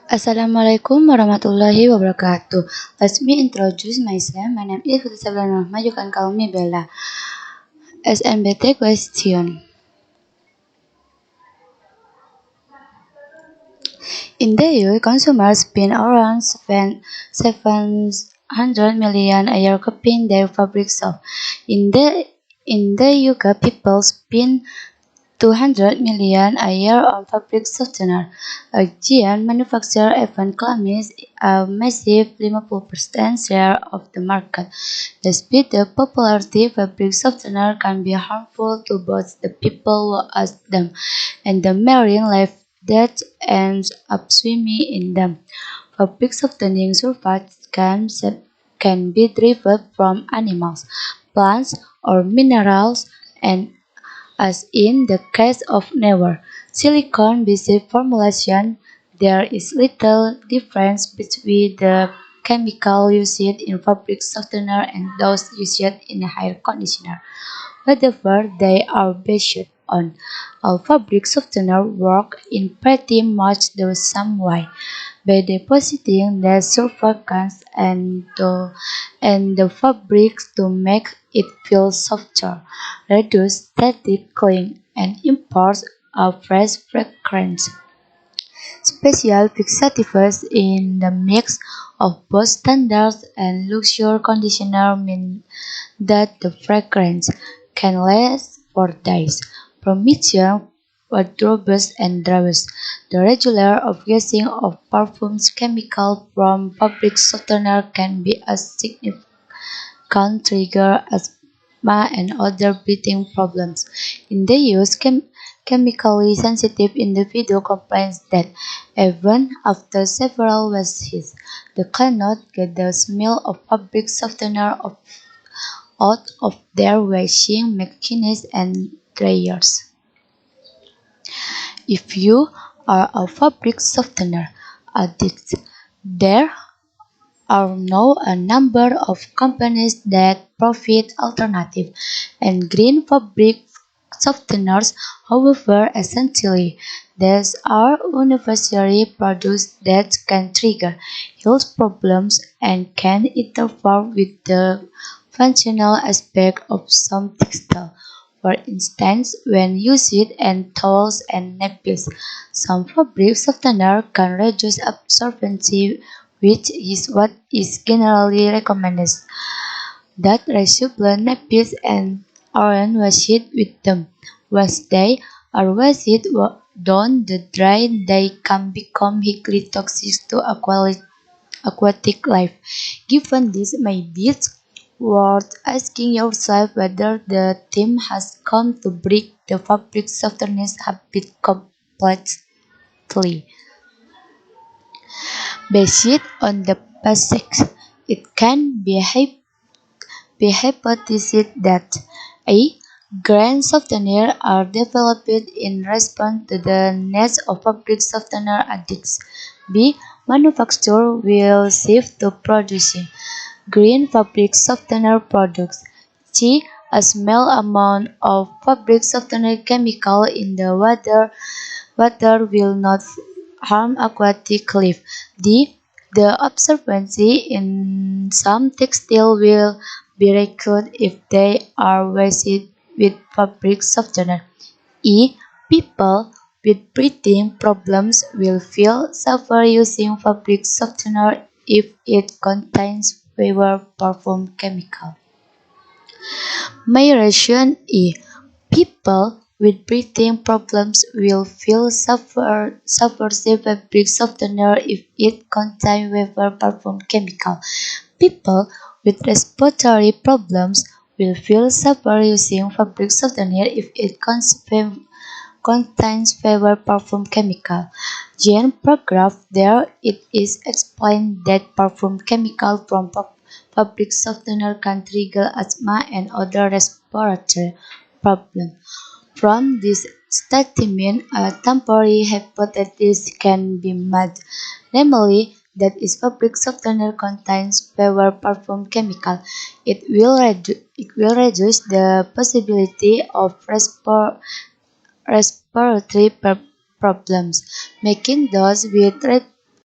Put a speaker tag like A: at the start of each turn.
A: Assalamualaikum warahmatullahi wabarakatuh. Let me introduce myself. My name is Fitri Sablan Rahma. You can call me Bella. SMBT question. In the EU, consumers spend around 700 million a year copying their fabric soap. In the UK, people spend 200 million a year on fabric softener. A giant manufacturer even claims a massive 50% share of the market. Despite the popularity, fabric softener can be harmful to both the people who use them and the marine life that ends up swimming in them. Fabric softening sulfates can be derived from animals, plants, or minerals, and as in the case of newer silicone-based formulation, there is little difference between the chemical used in fabric softener and those used in hair conditioner. Whatever they are based on, all fabric softener work in pretty much the same way, by depositing the surfactants and the fabrics to make it feel softer, reduce static cling, and impart a fresh fragrance. Special fixatives in the mix of both standard and luxury conditioner mean that the fragrance can last for days, promising wardrobes and drawers. The regular of using of perfumes chemical from fabric softener can be a significant trigger asthma and other breathing problems. In the use, chemically sensitive individual complains that even after several washes, they cannot get the smell of fabric softener out of their washing machines and dryers. If you are a fabric softener addict, there are now a number of companies that provide alternative and green fabric softeners. However, essentially, these are unnecessary products that can trigger health problems and can interfere with the functional aspect of some textile. For instance, when used in towels and nappies, some fabric softener can reduce absorbency, which is what is generally recommended. That reusable nappies and aren't washed with them. Once they are washed down the drain, they can become highly toxic to aquatic life. Given this, maybe it's worth asking yourself whether the team has come to break the fabric softeners habit completely. Based on the basics, it can be hypothesized that a. Grain softeners are developed in response to the needs of fabric softener addicts. B. Manufacturers will shift to producing green fabric softener products. C. A small amount of fabric softener chemical in the water will not harm aquatic life. D. The absorbency in some textile will be reduced if they are washed with fabric softener. E. People with breathing problems will feel safer using fabric softener if it contains fewer perfume chemicals. My reason is people with breathing problems will feel suffer fabric softener if it contains fewer perfume chemical. People with respiratory problems will feel suffer using fabric softener if it contains fewer perfume chemical. Jean paragraph there it is explained that perfume chemical from fabric softener can trigger asthma and other respiratory problems. From this statement, a temporary hypothesis can be made, namely that if fabric softener contains fewer perfume chemical, it will reduce the possibility of respiratory problems, making those with